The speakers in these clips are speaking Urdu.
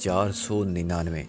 499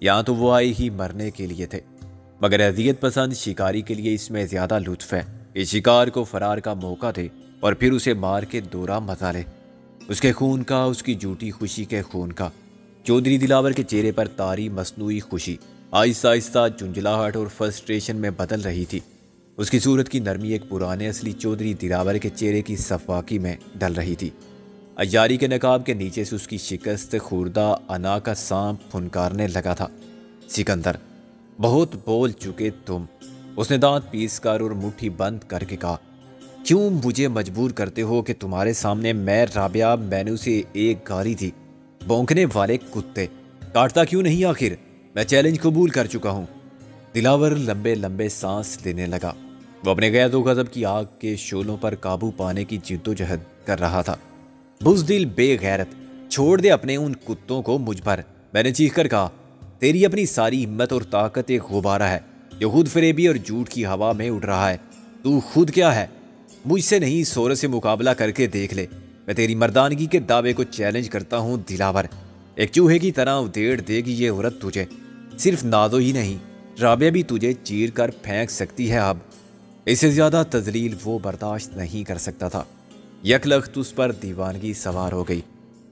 یہاں تو وہ آئے ہی مرنے کے لیے تھے، مگر اذیت پسند شکاری کے لیے اس میں زیادہ لطف ہے کہ شکار کو فرار کا موقع دے اور پھر اسے مار کے دورہ مزہ لے۔ اس کے خون کا، اس کی جھوٹی خوشی کے خون کا۔ چودھری دلاور کے چہرے پر طاری مصنوعی خوشی آہستہ آہستہ جھنجھلاہٹ اور فرسٹریشن میں بدل رہی تھی۔ اس کی صورت کی نرمی ایک پرانے اصلی چودھری دلاور کے چہرے کی صفاقی میں ڈل رہی تھی۔ عیاری کے نقاب کے نیچے سے اس کی شکست خوردہ انا کا سانپ پھنکارنے لگا تھا۔ سکندر، بہت بول چکے تم، اس نے دانت پیس کر اور مٹھی بند کر کے کہا۔ کیوں مجھے مجبور کرتے ہو کہ تمہارے سامنے میں رابعہ، میں نے اسے ایک گالی دی، بونکنے والے کتے، کاٹتا کیوں نہیں آخر؟ میں چیلنج قبول کر چکا ہوں۔ دلاور لمبے لمبے سانس لینے لگا۔ وہ اپنے غیظ و غضب کی آگ کے شعلوں پر قابو پانے کی جدوجہد کر رہا تھا۔ بزدل بے غیرت، چھوڑ دے اپنے ان کتوں کو مجھ پر، میں نے چیخ کر کہا۔ تیری اپنی ساری ہمت اور طاقت ایک غبارہ ہے جو خود فریبی اور جھوٹ کی ہوا میں اڑ رہا ہے۔ تو خود کیا ہے؟ مجھ سے نہیں، سورج سے مقابلہ کر کے دیکھ لے۔ میں تیری مردانگی کے دعوے کو چیلنج کرتا ہوں دلاور۔ ایک چوہے کی طرح ادھیڑ دے گی یہ عورت تجھے۔ صرف نازو ہی نہیں، رابعہ بھی تجھے چیر کر پھینک سکتی ہے۔ اب اس سے زیادہ تذلیل وہ برداشت نہیں کر سکتا تھا۔ یک لخت اس پر دیوانگی سوار ہو گئی۔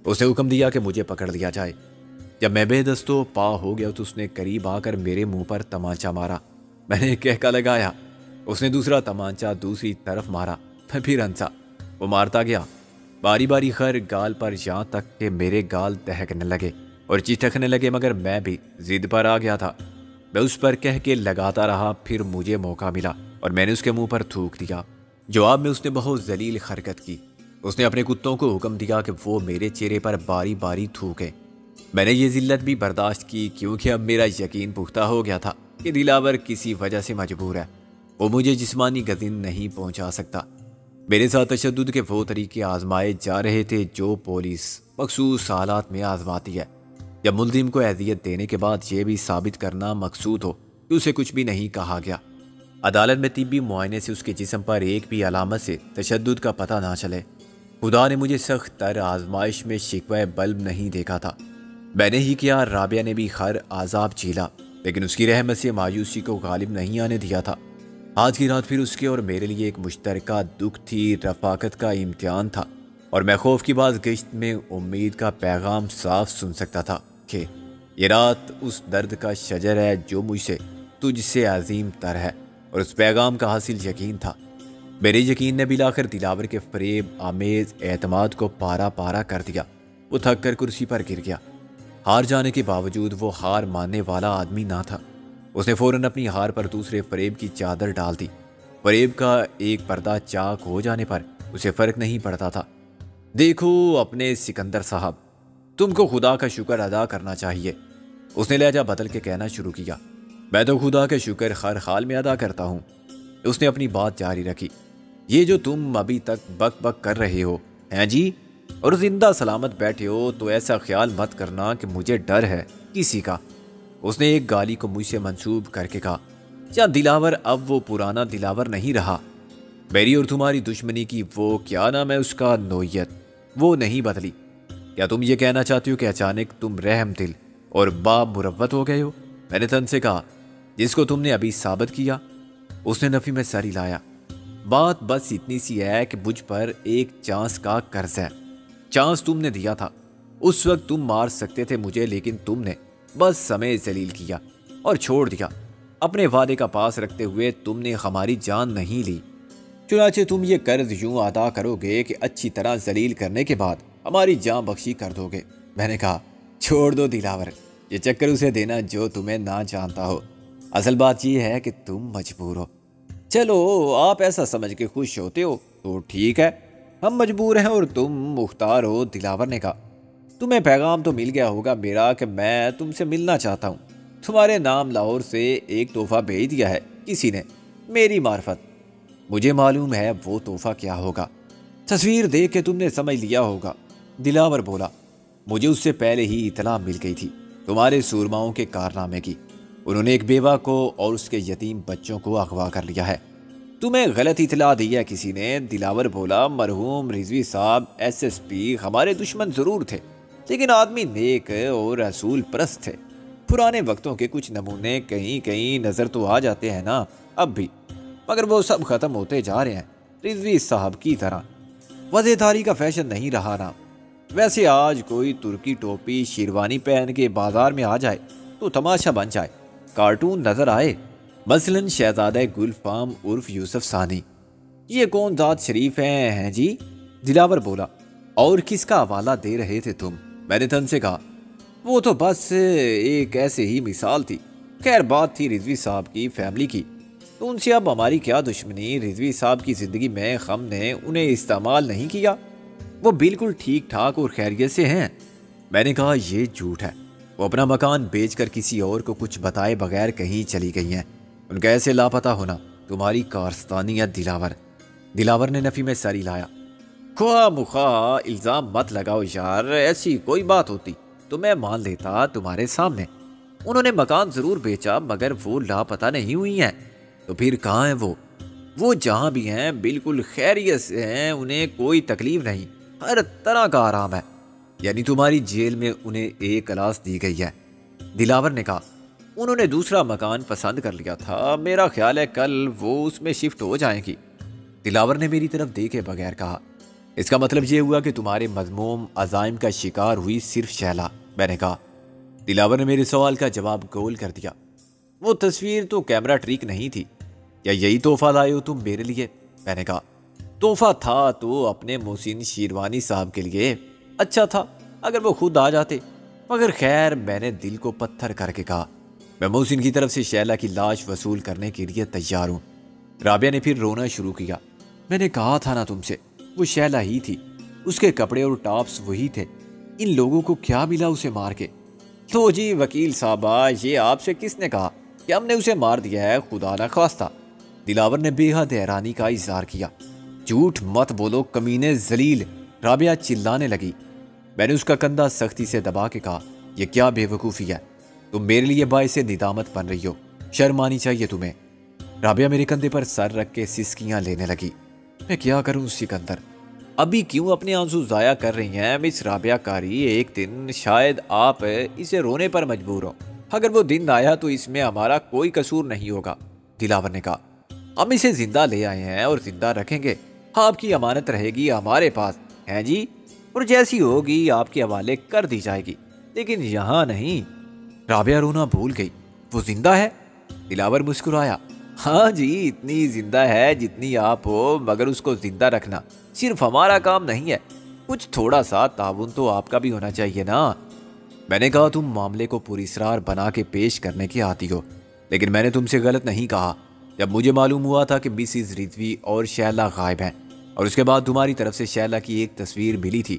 اس نے حکم دیا کہ مجھے پکڑ لیا جائے۔ جب میں بے دستو پا ہو گیا تو اس نے قریب آ کر میرے منہ پر تمانچہ مارا۔ میں نے کہکا لگایا۔ اس نے دوسرا تمانچہ دوسری طرف مارا۔ میں پھر ہنسا۔ وہ مارتا گیا، باری باری خر گال پر، یہاں تک کہ میرے گال دہکنے لگے اور چٹکنے لگے، مگر میں بھی ضد پر آ گیا تھا۔ میں اس پر کہہ کے لگاتا رہا، پھر مجھے موقع ملا اور میں نے اس کے منہ پر تھوک دیا۔ جواب میں اس نے بہت ذلیل حرکت کی۔ اس نے اپنے کتوں کو حکم دیا کہ وہ میرے چہرے پر باری باری تھوکے۔ میں نے یہ ذلت بھی برداشت کی، کیونکہ اب میرا یقین پختہ ہو گیا تھا کہ دلاور کسی وجہ سے مجبور ہے۔ وہ مجھے جسمانی گزن نہیں پہنچا سکتا۔ میرے ساتھ تشدد کے وہ طریقے آزمائے جا رہے تھے جو پولیس مخصوص حالات میں آزماتی ہے، جب ملزم کو اذیت دینے کے بعد یہ بھی ثابت کرنا مقصود ہو کہ اسے کچھ بھی نہیں کہا گیا۔ عدالت میں طبی معائنے سے اس کے جسم پر ایک بھی علامت سے تشدد کا پتہ نہ چلے۔ خدا نے مجھے سخت تر آزمائش میں شکوہ بلب نہیں دیکھا تھا۔ میں نے ہی کیا، رابعہ نے بھی خر عذاب جھیلا، لیکن اس کی رحمت سے مایوسی کو غالب نہیں آنے دیا تھا۔ آج کی رات پھر اس کے اور میرے لیے ایک مشترکہ دکھ تھی، رفاقت کا امتحان تھا، اور میں خوف کی بازگشت میں امید کا پیغام صاف سن سکتا تھا کہ یہ رات اس درد کا شجر ہے جو مجھ سے تجھ سے عظیم تر ہے، اور اس پیغام کا حاصل یقین تھا۔ میرے یقین نے بلاخر دلاور کے فریب آمیز اعتماد کو پارا پارا کر دیا۔ وہ تھک کر کرسی پر گر گیا۔ ہار جانے کے باوجود وہ ہار ماننے والا آدمی نہ تھا۔ اس نے فوراً اپنی ہار پر دوسرے فریب کی چادر ڈال دی۔ فریب کا ایک پردہ چاک ہو جانے پر اسے فرق نہیں پڑتا تھا۔ دیکھو اپنے سکندر صاحب، تم کو خدا کا شکر ادا کرنا چاہیے۔ اس نے لہجہ بدل کے کہنا شروع کیا۔ میں تو خدا کا شکر ہر حال میں ادا کرتا ہوں۔ اس نے اپنی بات جاری رکھی۔ یہ جو تم ابھی تک بک بک کر رہے ہو ہیں جی، اور زندہ سلامت بیٹھے ہو، تو ایسا خیال مت کرنا کہ مجھے ڈر ہے کسی کا۔ اس نے ایک گالی کو مجھ سے منسوب کر کے کہا۔ کیا دلاور اب وہ پرانا دلاور نہیں رہا؟ میری اور تمہاری دشمنی کی وہ کیا نام ہے اس کا، نوعیت، وہ نہیں بدلی۔ کیا تم یہ کہنا چاہتے ہو کہ اچانک تم رحم دل اور با مروت ہو گئے ہو؟ میں نے تن سے کہا، جس کو تم نے ابھی ثابت کیا۔ اس نے نفی میں سر ہلایا۔ بات بس اتنی سی ہے کہ مجھ پر ایک چانس کا قرض ہے۔ چانس تم نے دیا تھا، اس وقت تم مار سکتے تھے مجھے، لیکن تم نے بس سمے ذلیل کیا اور چھوڑ دیا۔ اپنے وعدے کا پاس رکھتے ہوئے تم نے ہماری جان نہیں لی۔ چنانچہ تم یہ قرض یوں ادا کرو گے کہ اچھی طرح ذلیل کرنے کے بعد ہماری جان بخشی کر دو گے۔ میں نے کہا، چھوڑ دو دلاور، یہ چکر اسے دینا جو تمہیں نہ جانتا ہو۔ اصل بات یہ ہے کہ تم مجبور ہو۔ چلو آپ ایسا سمجھ کے خوش ہوتے ہو تو ٹھیک ہے، ہم مجبور ہیں اور تم مختار ہو۔ دلاور نے کہا، تمہیں پیغام تو مل گیا ہوگا میرا کہ میں تم سے ملنا چاہتا ہوں۔ تمہارے نام لاہور سے ایک تحفہ بھیج دیا ہے کسی نے، میری معرفت۔ مجھے معلوم ہے وہ تحفہ کیا ہوگا، تصویر دیکھ کے تم نے سمجھ لیا ہوگا۔ دلاور بولا، مجھے اس سے پہلے ہی اطلاع مل گئی تھی تمہارے سورماؤں کے کارنامے کی۔ انہوں نے ایک بیوہ کو اور اس کے یتیم بچوں کو اغوا کر لیا ہے۔ تمہیں غلط اطلاع دی ہے کسی نے۔ دلاور بولا، مرحوم رضوی صاحب SSP ہمارے دشمن ضرور تھے، لیکن آدمی نیک اور رسول پرست تھے۔ پرانے وقتوں کے کچھ نمونے کہیں کہیں نظر تو آ جاتے ہیں نا اب بھی، مگر وہ سب ختم ہوتے جا رہے ہیں رضوی صاحب کی طرح۔ وزیداری کا فیشن نہیں رہا نا۔ ویسے آج کوئی ترکی ٹوپی شیروانی پہن کے بازار میں آ جائے تو تماشا بن جائے، کارٹون نظر آئے۔ مثلاً شہزادہ گل فام عرف یوسف ثانی، یہ کون ذات شریف ہیں جی؟ دلاور بولا۔ اور کس کا حوالہ دے رہے تھے تم؟ میں نے تن سے کہا وہ تو بس ایک ایسے ہی مثال تھی۔ خیر بات تھی رضوی صاحب کی فیملی کی، تو ان سے اب ہماری کیا دشمنی؟ رضوی صاحب کی زندگی میں ہم نے انہیں استعمال نہیں کیا، وہ بالکل ٹھیک ٹھاک اور خیریت سے ہیں۔ میں نے کہا یہ جھوٹ ہے، وہ اپنا مکان بیچ کر کسی اور کو کچھ بتائے بغیر کہیں چلی گئی ہیں، ان کا ایسے لاپتہ ہونا تمہاری کارستانی ہے دلاور۔ دلاور نے نفی میں سر ہلایا۔ خواہ مخواہ الزام مت لگاؤ یار، ایسی کوئی بات ہوتی تو میں مان لیتا تمہارے سامنے۔ انہوں نے مکان ضرور بیچا مگر وہ لاپتہ نہیں ہوئی ہیں۔ تو پھر کہاں ہیں وہ جہاں بھی ہیں بالکل خیریت سے ہیں، انہیں کوئی تکلیف نہیں، ہر طرح کا آرام ہے۔ یعنی تمہاری جیل میں انہیں ایک کلاس دی گئی ہے؟ دلاور نے کہا انہوں نے دوسرا مکان پسند کر لیا تھا، میرا خیال ہے کل وہ اس میں شفٹ ہو جائیں گی۔ دلاور نے میری طرف دیکھے بغیر کہا اس کا مطلب یہ ہوا کہ تمہارے مذموم عزائم کا شکار ہوئی صرف شیلا؟ میں نے کہا۔ دلاور نے میرے سوال کا جواب گول کر دیا۔ وہ تصویر تو کیمرہ ٹریک نہیں تھی، یا یہی تحفہ لائے ہو تم میرے لیے؟ میں نے کہا تحفہ تھا تو اپنے محسن شیروانی صاحب کے لیے، اچھا تھا اگر وہ خود آ جاتے، مگر خیر میں نے دل کو پتھر کر کے کہا میں محسن کی طرف سے شیلا کی لاش وصول کرنے کے لیے تیار ہوں۔ رابعہ نے پھر رونا شروع کیا۔ میں نے کہا تھا نا تم سے، وہ شیلا ہی تھی، اس کے کپڑے اور ٹاپس وہی تھے، ان لوگوں کو کیا ملا اسے مار کے؟ تو جی وکیل صاحبہ، یہ آپ سے کس نے کہا کہ ہم نے اسے مار دیا ہے؟ خدا نہ خواستہ۔ دلاور نے بے حد حیرانی کا اظہار کیا۔ جھوٹ مت بولو کمینے ذلیل، رابعہ چلانے لگی۔ میں نے اس کا کندھا سختی سے دبا کے کہا یہ کیا بے وقوفی ہے؟ تم میرے لیے باعث ندامت بن رہی ہو، شرم آنی چاہیے تمہیں۔ رابعہ میرے کندھے پر سر رکھ کے سسکیاں لینے لگی۔ میں کیا کروں سکندر، ابھی کیوں اپنے آنسو ضائع کر رہی ہیں مس رابعہ کاری؟ ایک دن شاید آپ اسے رونے پر مجبور ہو، اگر وہ دن آیا تو اس میں ہمارا کوئی قصور نہیں ہوگا۔ دلاور نے کہا ہم اسے زندہ لے آئے ہیں اور زندہ رکھیں گے، آپ کی امانت رہے گی ہمارے پاس ہے جی، اور جیسی ہوگی آپ کے حوالے کر دی جائے گی، لیکن یہاں نہیں۔ رابعہ رونا بھول گئی۔ وہ زندہ ہے؟ دلاور مسکرایا۔ ہاں جی اتنی زندہ ہے جتنی آپ ہو، مگر اس کو زندہ رکھنا صرف ہمارا کام نہیں ہے، کچھ تھوڑا سا تعاون تو آپ کا بھی ہونا چاہیے نا۔ میں نے کہا تم معاملے کو پراسرار بنا کے پیش کرنے کی آتی ہو، لیکن میں نے تم سے غلط نہیں کہا۔ جب مجھے معلوم ہوا تھا کہ مسز رضوی اور شیلا غائب ہیں، اور اس کے بعد تمہاری طرف سے شیلا کی ایک تصویر ملی تھی،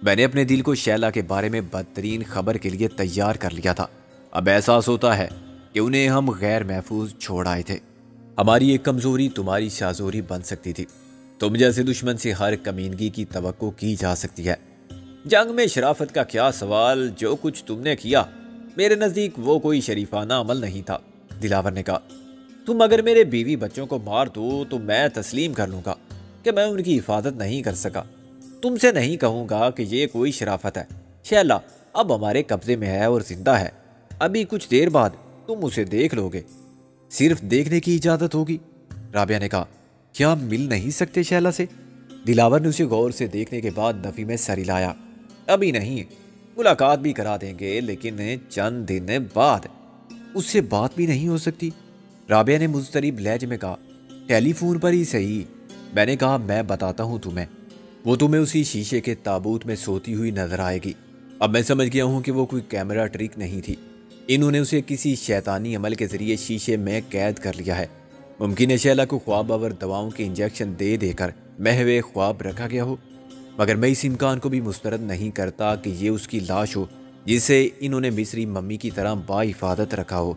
میں نے اپنے دل کو شیلا کے بارے میں بدترین خبر کے لیے تیار کر لیا تھا۔ اب احساس ہوتا ہے کہ انہیں ہم غیر محفوظ چھوڑ آئے تھے۔ ہماری ایک کمزوری تمہاری شاذوری بن سکتی تھی، تم جیسے دشمن سے ہر کمینگی کی توقع کی جا سکتی ہے۔ جنگ میں شرافت کا کیا سوال، جو کچھ تم نے کیا میرے نزدیک وہ کوئی شریفانہ عمل نہیں تھا۔ دلاور نے کہا تم اگر میرے بیوی بچوں کو مار دو تو میں تسلیم کر لوں گا کہ میں ان کی حفاظت نہیں کر سکا، تم سے نہیں کہوں گا کہ یہ کوئی شرافت ہے۔ شیلا اب ہمارے قبضے میں ہے اور زندہ ہے، ابھی کچھ دیر بعد تم اسے دیکھ لو گے۔ صرف دیکھنے کی اجازت ہوگی؟ رابعہ نے کہا کیا مل نہیں سکتے شیلا سے؟ دلاور نے اسے غور سے دیکھنے کے بعد نفی میں سر ہلایا۔ ابھی نہیں، ملاقات بھی کرا دیں گے لیکن چند دن بعد۔ اس سے بات بھی نہیں ہو سکتی؟ رابعہ نے مضطرب لہجے میں کہا ٹیلی فون پر ہی صحیح۔ میں نے کہا میں بتاتا ہوں تمہیں، وہ تمہیں اسی شیشے کے تابوت میں سوتی ہوئی نظر آئے گی۔ اب میں سمجھ گیا ہوں کہ وہ کوئی کیمرہ ٹرک نہیں تھی، انہوں نے اسے کسی شیطانی عمل کے ذریعے شیشے میں قید کر لیا ہے۔ ممکن ہے شیلا کو خواب آور دواؤں کے انجیکشن دے دے کر محو خواب رکھا گیا ہو، مگر میں اس امکان کو بھی مسترد نہیں کرتا کہ یہ اس کی لاش ہو جسے انہوں نے مصری ممی کی طرح با حفاظت رکھا ہو۔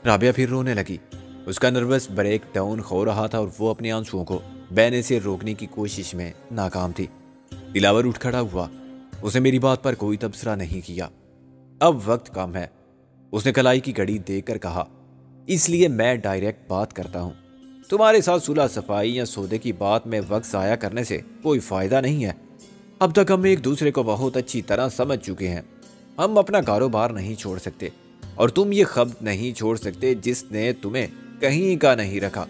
رابعہ پھر رونے لگی، اس کا نروس بریک ڈاؤن ہو رہا تھا اور وہ اپنے آنسوؤں کو بہنے سے روکنے کی کوشش میں ناکام تھی۔ دلاور اٹھ کھڑا ہوا، اسے میری بات پر کوئی تبصرہ نہیں کیا۔ اب وقت کم ہے، اس نے کلائی کی گھڑی دیکھ کر کہا، اس لیے میں ڈائریکٹ بات کرتا ہوں، تمہارے ساتھ صلح صفائی یا سودے کی بات میں وقت ضائع کرنے سے کوئی فائدہ نہیں ہے۔ اب تک ہم ایک دوسرے کو بہت اچھی طرح سمجھ چکے ہیں، ہم اپنا کاروبار نہیں چھوڑ سکتے، اور تم یہ خبر نہیں چھوڑ سکتے جس نے تمہیں کہیں کا نہیں رکھا۔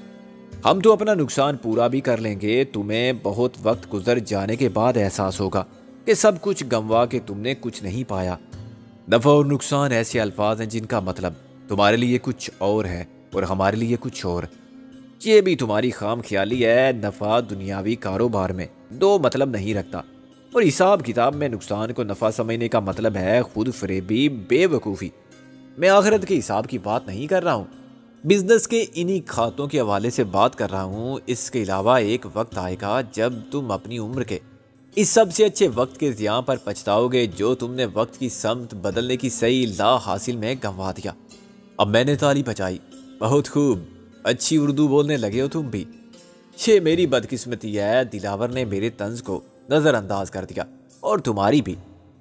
ہم تو اپنا نقصان پورا بھی کر لیں گے، تمہیں بہت وقت گزر جانے کے بعد احساس ہوگا کہ سب کچھ گنوا کے تم نے کچھ نہیں پایا۔ نفع اور نقصان ایسے الفاظ ہیں جن کا مطلب تمہارے لیے کچھ اور ہے اور ہمارے لیے کچھ اور۔ یہ بھی تمہاری خام خیالی ہے۔ نفع دنیاوی کاروبار میں دو مطلب نہیں رکھتا، اور حساب کتاب میں نقصان کو نفع سمجھنے کا مطلب ہے خود فریبی، بے وقوفی۔ میں آخرت کے حساب کی بات نہیں کر رہا ہوں، بزنس کے انہی کھاتوں کے حوالے سے بات کر رہا ہوں۔ اس کے علاوہ ایک وقت آئے گا جب تم اپنی عمر کے اس سب سے اچھے وقت کے ضیاع پر پچھتاؤ گے جو تم نے وقت کی سمت بدلنے کی صحیح لا حاصل میں گنوا دیا۔ اب میں نے تالی بجائی۔ بہت خوب، اچھی اردو بولنے لگے ہو تم بھی۔ یہ میری بدقسمتی ہے، دلاور نے میرے طنز کو نظر انداز کر دیا، اور تمہاری بھی،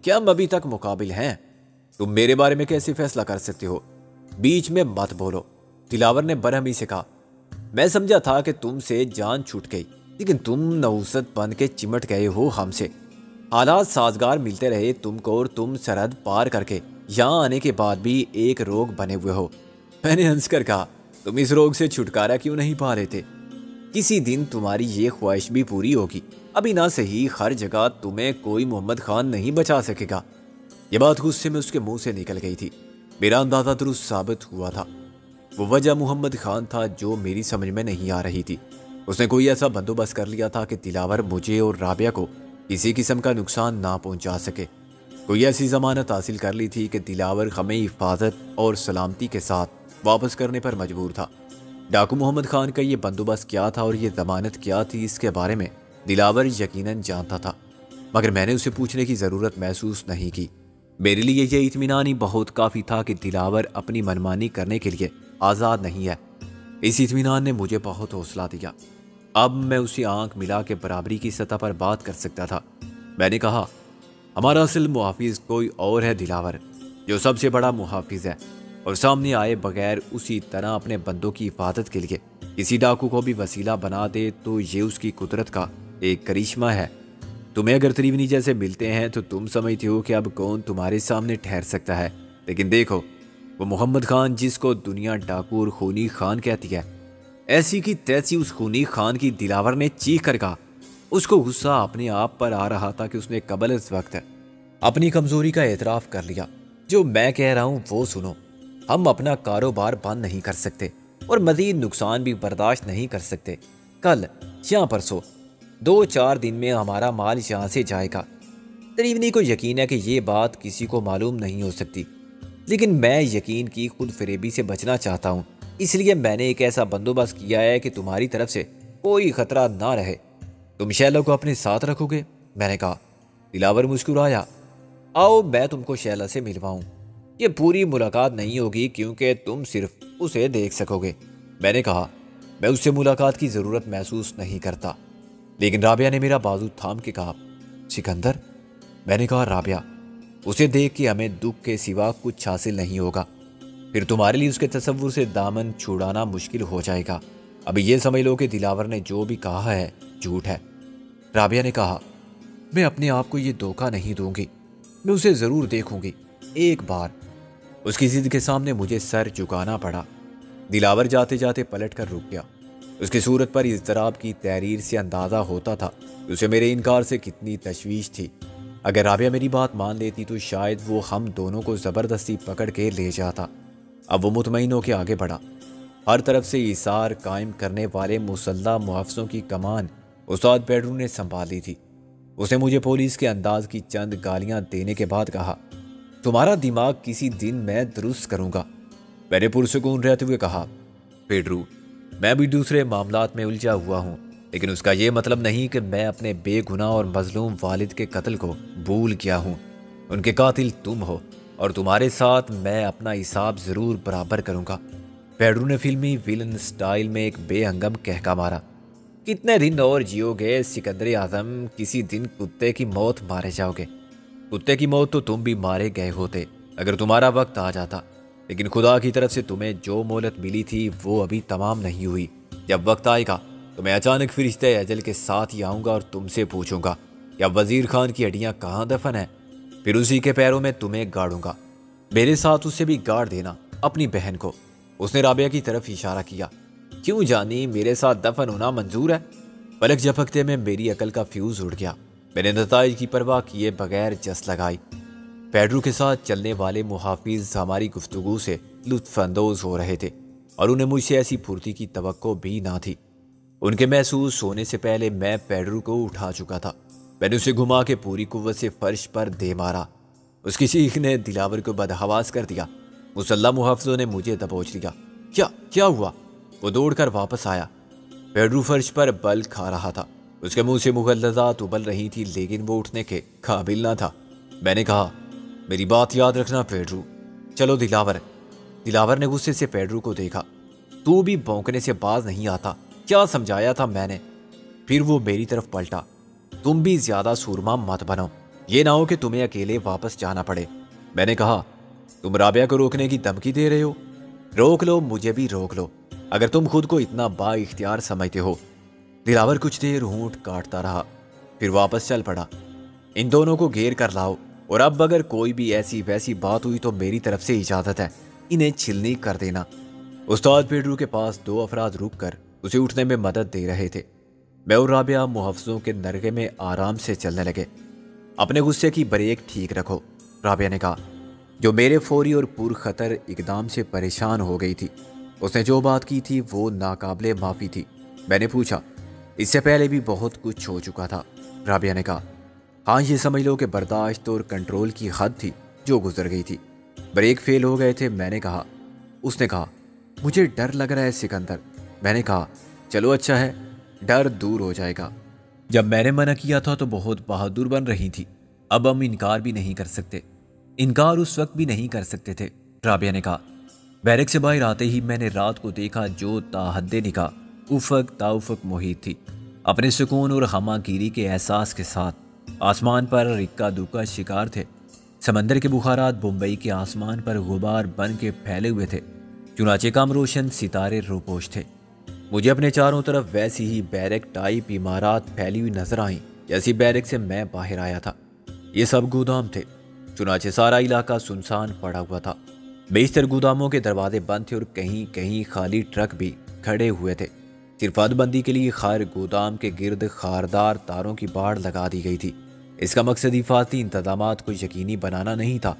کہ ہم ابھی تک مقابل ہیں۔ تم میرے بارے میں کیسے فیصلہ کر سکتے ہو؟ بیچ میں مت بولو، دلاور نے برہمی سے کہا۔ میں سمجھا تھا کہ تم سے جان چھوٹ گئی، لیکن تم نحوست بن کے چمٹ گئے ہو ہم سے۔ حالات سازگار ملتے رہے تم کو، اور تم سرحد پار کر کے یہاں آنے کے بعد بھی ایک روگ بنے ہوئے ہو۔ میں نے ہنس کر کہا، تم اس روگ سے چھٹکارا کیوں نہیں پا رہے تھے؟ کسی دن تمہاری یہ خواہش بھی پوری ہوگی، ابھی نہ صحیح ہر جگہ تمہیں کوئی محمد خان نہیں بچا سکے گا۔ یہ بات غصے میں اس کے منہ سے نکل گئی تھی۔ میرا اندازہ درست ثابت ہوا تھا۔ وہ وجہ محمد خان تھا جو میری سمجھ میں نہیں آ رہی تھی۔ اس نے کوئی ایسا بندوبست کر لیا تھا کہ دلاور مجھے اور رابعہ کو کسی قسم کا نقصان نہ پہنچا سکے۔ کوئی ایسی ضمانت حاصل کر لی تھی کہ دلاور ہمیں حفاظت اور سلامتی کے ساتھ واپس کرنے پر مجبور تھا۔ ڈاکو محمد خان کا یہ بندوبست کیا تھا اور یہ ضمانت کیا تھی، اس کے بارے میں دلاور یقیناً جانتا تھا، مگر میں نے اسے پوچھنے کی ضرورت محسوس نہیں کی۔ میرے لیے یہ اطمینان ہی بہت کافی تھا کہ دلاور اپنی منمانی کرنے کے لیے آزاد نہیں ہے۔ اس اطمینان نے مجھے بہت حوصلہ دیا۔ اب میں اسے آنکھ ملا کے برابری کی سطح پر بات کر سکتا تھا۔ میں نے کہا، ہمارا اصل محافظ کوئی اور ہے دلاور، جو سب سے بڑا محافظ ہے، اور سامنے آئے بغیر اسی طرح اپنے بندوں کی حفاظت کے لیے کسی ڈاکو کو بھی وسیلہ بنا دے تو یہ اس کی قدرت کا ایک کرشمہ ہے۔ تمہیں اگر تریونی جیسے ملتے ہیں تو تم سمجھتے ہو کہ اب کون تمہارے سامنے ٹھہر سکتا ہے، لیکن دیکھو، وہ محمد خان جس کو دنیا ڈاکو اور خونی خان کہتی ہے، ایسی کی تیسی اس خونی خان کی دلاور نے چیخ کر کہا۔ اس کو غصہ اپنے آپ پر آ رہا تھا کہ اس نے قبل از وقت اپنی کمزوری کا اعتراف کر لیا۔ جو میں کہہ رہا ہوں وہ سنو، ہم اپنا کاروبار بند نہیں کر سکتے اور مزید نقصان بھی برداشت نہیں کر سکتے۔ کل یا پرسوں 2-4 دن میں ہمارا مال یہاں سے جائے گا۔ تریونی کو یقین ہے کہ یہ بات کسی کو معلوم نہیں ہو سکتی، لیکن میں یقین کی خود فریبی سے بچنا چاہتا ہوں، اس لیے میں نے ایک ایسا بندوبست کیا ہے کہ تمہاری طرف سے کوئی خطرہ نہ رہے۔ تم شیلا کو اپنے ساتھ رکھو گے؟ میں نے کہا۔ دلاور مسکرایا۔ آؤ میں تم کو شیلا سے ملواؤں۔ یہ پوری ملاقات نہیں ہوگی کیونکہ تم صرف اسے دیکھ سکو گے۔ میں نے کہا، میں اس سے ملاقات کی ضرورت محسوس نہیں کرتا۔ لیکن رابعہ نے میرا بازو تھام کے کہا، سکندر۔ میں نے کہا، رابعہ، اسے دیکھ کے ہمیں دکھ کے سوا کچھ حاصل نہیں ہوگا، پھر تمہارے لیے اس کے تصور سے دامن چھڑانا مشکل ہو جائے گا۔ ابھی یہ سمجھ لو کہ دلاور نے جو بھی کہا ہے جھوٹ ہے۔ رابعہ نے کہا، میں اپنے آپ کو یہ دھوکہ نہیں دوں گی، میں اسے ضرور دیکھوں گی ایک بار۔ اس کی ضد کے سامنے مجھے سر جھکانا پڑا۔ دلاور جاتے جاتے پلٹ کر رک گیا۔ اس کی صورت پر اضطراب کی تحریر سے اندازہ ہوتا تھا کہ اسے میرے انکار سے کتنی تشویش تھی۔ اگر رابعہ میری بات مان لیتی تو شاید وہ ہم دونوں کو زبردستی پکڑ کے لے جاتا۔ اب وہ مطمئن ہو کے آگے بڑھا۔ ہر طرف سے ایثار قائم کرنے والے مسلح محافظوں کی کمان استاد پیڈرو نے سنبھال لی تھی۔ اس نے مجھے پولیس کے انداز کی چند گالیاں دینے کے بعد کہا، تمہارا دماغ کسی دن میں درست کروں گا۔ میں نے پرسکون رہتے ہوئے کہا، پیڈرو، میں بھی دوسرے معاملات میں الجھا ہوا ہوں، لیکن اس کا یہ مطلب نہیں کہ میں اپنے بے گناہ اور مظلوم والد کے قتل کو بھول گیا ہوں۔ ان کے قاتل تم ہو، اور تمہارے ساتھ میں اپنا حساب ضرور برابر کروں گا۔ پیڈرو نے فلمی ویلن سٹائل میں ایک بے ہنگم کہکا مارا۔ کتنے دن اور جیو گے سکندر اعظم؟ کسی دن کتے کی موت مارے جاؤ گے۔ کتے کی موت تو تم بھی مارے گئے ہوتے اگر تمہارا وقت آ جاتا، لیکن خدا کی طرف سے تمہیں جو مہلت ملی تھی وہ ابھی تمام نہیں ہوئی۔ جب وقت آئے گا تو میں اچانک فرشتے اجل کے ساتھ ہی آؤں گا اور تم سے پوچھوں گا کہ اب وزیر خان کی ہڈیاں کہاں دفن ہیں، پھر اسی کے پیروں میں تمہیں گاڑوں گا۔ میرے ساتھ اسے بھی گاڑ دینا، اپنی بہن کو۔ اس نے رابعہ کی طرف اشارہ کیا۔ کیوں جانی، میرے ساتھ دفن ہونا منظور ہے؟ پلک جھپکتے میں میری عقل کا فیوز اڑ گیا۔ میں نے نتائج کی پرواہ کیے بغیر جس لگائی۔ پیڈرو کے ساتھ چلنے والے محافظ ہماری گفتگو سے لطف اندوز ہو رہے تھے اور انہیں مجھ سے ایسی پھرتی کی توقع بھی نہ تھی۔ ان کے محسوس ہونے سے پہلے میں پیڈرو کو اٹھا چکا تھا۔ میں نے اسے گھما کے پوری قوت سے فرش پر دے مارا۔ اس کی چیخ نے دلاور کو بدحواس کر دیا۔ مسلح محافظوں نے مجھے دبوچ لیا۔ کیا ہوا؟ وہ دوڑ کر واپس آیا۔ پیڈرو فرش پر بل کھا رہا تھا۔ اس کے منہ سے مغلظات ابل رہی تھی، لیکن وہ اٹھنے کے قابل نہ تھا۔ میں نے کہا، میری بات یاد رکھنا پیڈرو۔ چلو دلاور۔ دلاور نے غصے سے پیڈرو کو دیکھا۔ تو بھی بھونکنے سے باز نہیں آتا، کیا سمجھایا تھا میں نے؟ پھر وہ میری طرف پلٹا۔ تم بھی زیادہ سورما مت بنو، یہ نہ ہو کہ تمہیں اکیلے واپس جانا پڑے۔ میں نے کہا، تم رابعہ کو روکنے کی دھمکی دے رہے ہو؟ روک لو، مجھے بھی روک لو، اگر تم خود کو اتنا با اختیار سمجھتے ہو۔ دلاور کچھ دیر ہونٹ کاٹتا رہا، پھر واپس چل پڑا۔ ان دونوں کو گھیر کر لاؤ، اور اب اگر کوئی بھی ایسی ویسی بات ہوئی تو میری طرف سے اجازت ہے، انہیں چھلنی کر دینا۔ استاد پیڈرو کے پاس 2 افراد رک کر اسے اٹھنے میں مدد دے رہے تھے۔ میں اور رابعہ محافظوں کے نرغے میں آرام سے چلنے لگے۔ اپنے غصے کی بریک ٹھیک رکھو، رابعہ نے کہا، جو میرے فوری اور پرخطر اقدام سے پریشان ہو گئی تھی۔ اس نے جو بات کی تھی وہ ناقابل معافی تھی۔ میں نے پوچھا، اس سے پہلے بھی بہت کچھ ہو چکا تھا؟ رابعہ نے کہا، ہاں، یہ سمجھ لو کہ برداشت اور کنٹرول کی حد تھی جو گزر گئی تھی، بریک فیل ہو گئے تھے۔ میں نے کہا۔ اس نے کہا، مجھے ڈر لگ رہا ہے سکندر۔ میں نے کہا، چلو اچھا ہے، ڈر دور ہو جائے گا۔ جب میں نے منع کیا تھا تو بہت بہادر بن رہی تھی، اب ہم انکار بھی نہیں کر سکتے۔ انکار اس وقت بھی نہیں کر سکتے تھے، رابعہ نے کہا۔ بیرک سے باہر آتے ہی میں نے رات کو دیکھا جو تا حد نکاح افق تا افق محیط تھی۔ اپنے سکون اور ہمہ گیری کے احساس کے ساتھ آسمان پر رکا دکا شکار تھے۔ سمندر کے بخارات بمبئی کے آسمان پر غبار بن کے پھیلے ہوئے تھے، چنانچہ کم روشن ستارے روپوش تھے۔ مجھے اپنے چاروں طرف ویسی ہی بیرک ٹائپ عمارات پھیلی ہوئی نظر آئیں جیسی بیرک سے میں باہر آیا تھا۔ یہ سب گودام تھے، چنانچہ سارا علاقہ سنسان پڑا ہوا تھا۔ بیشتر گوداموں کے دروازے بند تھے اور کہیں کہیں خالی ٹرک بھی کھڑے ہوئے تھے۔ صرف حد بندی کے لیے خیر گودام کے گرد خاردار تاروں کی باڑ لگا دی گئی تھی۔ اس کا مقصد حفاظتی انتظامات کو یقینی بنانا نہیں تھا۔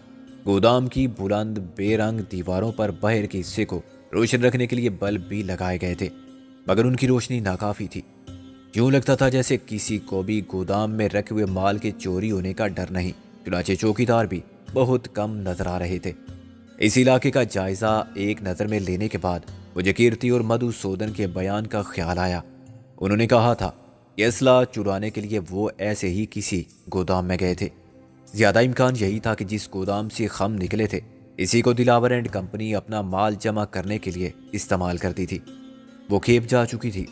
گودام کی بلند بے رنگ دیواروں پر باہر کے حصے کو روشن رکھنے کے لیے بلب بھی لگائے گئے تھے، مگر ان کی روشنی ناکافی تھی۔ یوں لگتا تھا جیسے کسی کو بھی گودام میں رکھے ہوئے مال کے چوری ہونے کا ڈر نہیں، چنانچہ چوکیدار بھی بہت کم نظر آ رہے تھے۔ اس علاقے کا جائزہ ایک نظر میں لینے کے بعد مجھے کیرتی اور مدھوسودن کے بیان کا خیال آیا۔ انہوں نے کہا تھا کہ اسلحہ چرانے کے لیے وہ ایسے ہی کسی گودام میں گئے تھے۔ زیادہ امکان یہی تھا کہ جس گودام سے خم نکلے تھے اسی کو دلاور اینڈ کمپنی اپنا مال جمع کرنے کے لیے استعمال کرتی تھی۔ وہ کھیپ جا چکی تھی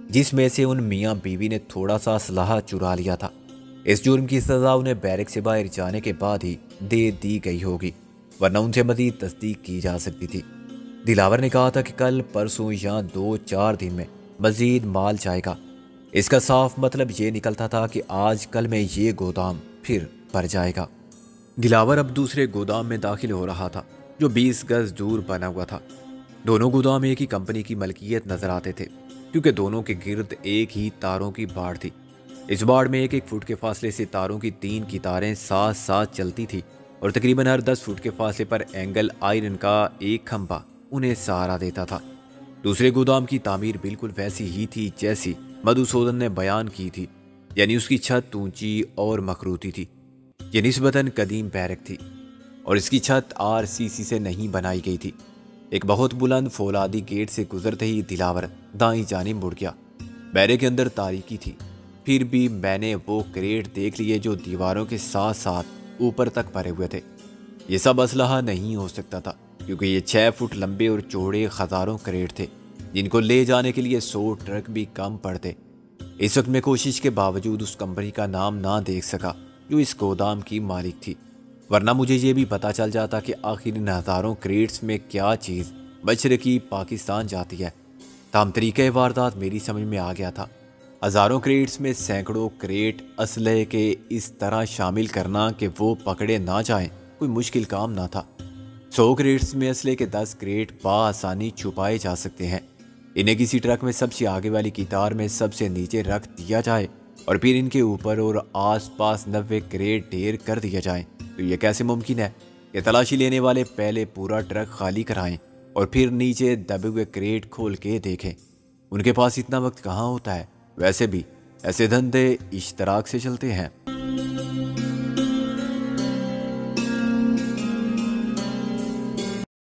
جس میں سے ان میاں بیوی نے تھوڑا سا اسلحہ چرا لیا تھا۔ اس جرم کی سزا انہیں بیرک سے باہر جانے کے بعد ہی دے دی گئی ہوگی، ورنہ ان سے مزید تصدیق کی جا سکتی تھی۔ دلاور نے کہا تھا کہ کل پرسوں یا 2-4 دن میں مزید مال جائے گا۔ اس کا صاف مطلب یہ نکلتا تھا کہ آج کل میں یہ گودام پھر بھر جائے گا۔ دلاور اب دوسرے گودام میں داخل ہو رہا تھا جو 20 گز دور بنا ہوا تھا۔ دونوں گودام ایک ہی کمپنی کی ملکیت نظر آتے تھے، کیونکہ دونوں کے گرد ایک ہی تاروں کی باڑ تھی۔ اس باڑ میں 1-1 فٹ کے فاصلے سے تاروں کی 3 کی تاریں ساتھ ساتھ چلتی تھی اور تقریباً ہر 10 فٹ کے فاصلے پر اینگل آئرن کا ایک کھمبا انہیں سہارا دیتا تھا۔ دوسرے گودام کی تعمیر بالکل ویسی ہی تھی جیسی مدھوسودن نے بیان کی تھی، یعنی اس کی چھت اونچی اور مخروطی تھی۔ یہ نسبتاً قدیم بیرک تھی اور اس کی چھت RCC سے نہیں بنائی گئی تھی۔ ایک بہت بلند فولادی گیٹ سے گزرتے ہی دلاور دائیں جانب مڑ گیا۔ بیرک کے اندر تاریکی تھی، پھر بھی میں نے وہ کریٹ دیکھ لیے جو دیواروں کے ساتھ ساتھ اوپر تک بھرے ہوئے تھے۔ یہ سب اسلحہ نہیں ہو سکتا تھا، کیونکہ یہ 6 فٹ لمبے اور چوڑے ہزاروں کریٹ تھے جن کو لے جانے کے لیے 100 ٹرک بھی کم پڑتے۔ اس وقت میں کوشش کے باوجود اس کمپنی کا نام نہ دیکھ سکا جو اس گودام کی مالک تھی، ورنہ مجھے یہ بھی پتہ چل جاتا کہ آخر ان ہزاروں کریٹس میں کیا چیز مشرقی پاکستان جاتی ہے۔ تاہم طریقہ واردات میری سمجھ میں آ گیا تھا۔ ہزاروں کریٹس میں سینکڑوں کریٹ اسلحے کے اس طرح شامل کرنا کہ وہ پکڑے نہ جائیں کوئی مشکل کام نہ تھا۔ 100 کریٹس میں اسلحے کے 10 کریٹ بآسانی چھپائے جا سکتے ہیں۔ انہیں کسی ٹرک میں سب سے آگے والی قطار میں سب سے نیچے رکھ دیا جائے اور پھر ان کے اوپر اور آس پاس 90 کریٹ ڈھیر کر دیا جائے تو یہ کیسے ممکن ہے کہ تلاشی لینے والے پہلے پورا ٹرک خالی کرائیں اور پھر نیچے دبے ہوئے کریٹ کھول کے دیکھیں؟ ان کے پاس اتنا وقت کہاں ہوتا ہے؟ ویسے بھی ایسے دھندے اشتراک سے چلتے ہیں۔